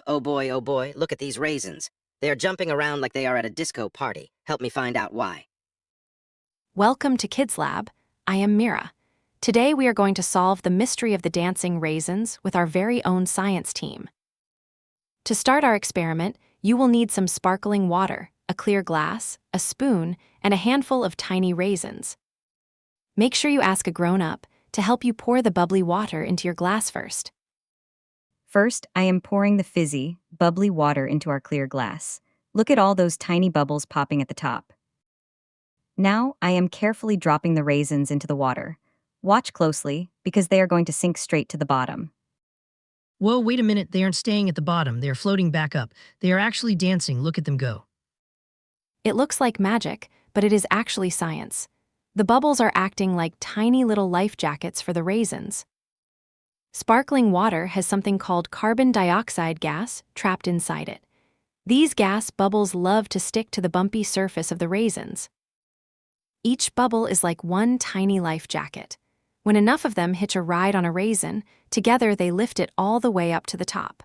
oh boy, look at these raisins. They are jumping around like they are at a disco party. Help me find out why. Welcome to KidsLab. I am Meera. Today we are going to solve the mystery of the dancing raisins with our very own science team. To start our experiment, you will need some sparkling water, a clear glass, a spoon, and a handful of tiny raisins. Make sure you ask a grown-up to help you pour the bubbly water into your glass first. First, I am pouring the fizzy, bubbly water into our clear glass. Look at all those tiny bubbles popping at the top. Now, I am carefully dropping the raisins into the water. Watch closely, because they are going to sink straight to the bottom. Whoa, wait a minute, they aren't staying at the bottom, they are floating back up. They are actually dancing, look at them go. It looks like magic, but it is actually science. The bubbles are acting like tiny little life jackets for the raisins. Sparkling water has something called carbon dioxide gas trapped inside it. These gas bubbles love to stick to the bumpy surface of the raisins. Each bubble is like one tiny life jacket. When enough of them hitch a ride on a raisin, together they lift it all the way up to the top.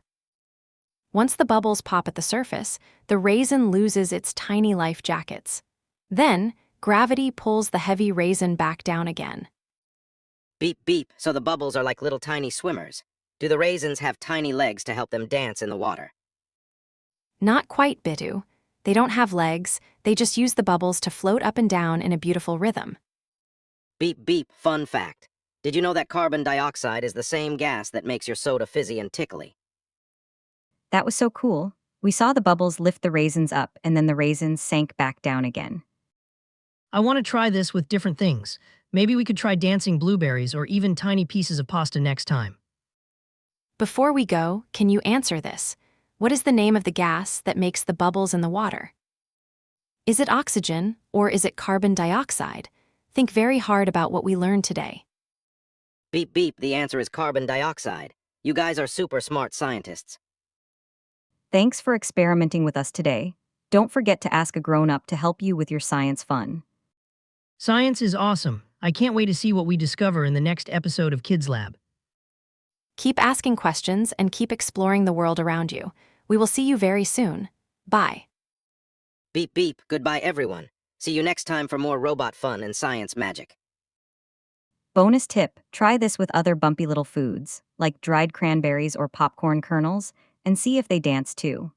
Once the bubbles pop at the surface, the raisin loses its tiny life jackets. Then, gravity pulls the heavy raisin back down again. Beep beep, so the bubbles are like little tiny swimmers. Do the raisins have tiny legs to help them dance in the water? Not quite, Bittu. They don't have legs, they just use the bubbles to float up and down in a beautiful rhythm. Beep beep, fun fact. Did you know that carbon dioxide is the same gas that makes your soda fizzy and tickly? That was so cool. We saw the bubbles lift the raisins up, and then the raisins sank back down again. I want to try this with different things. Maybe we could try dancing blueberries or even tiny pieces of pasta next time. Before we go, can you answer this? What is the name of the gas that makes the bubbles in the water? Is it oxygen, or is it carbon dioxide? Think very hard about what we learned today. Beep beep, the answer is carbon dioxide. You guys are super smart scientists. Thanks for experimenting with us today. Don't forget to ask a grown-up to help you with your science fun. Science is awesome. I can't wait to see what we discover in the next episode of KidsLab. Keep asking questions and keep exploring the world around you. We will see you very soon. Bye. Beep beep, goodbye everyone. See you next time for more robot fun and science magic. Bonus tip, try this with other bumpy little foods, like dried cranberries or popcorn kernels, and see if they dance too.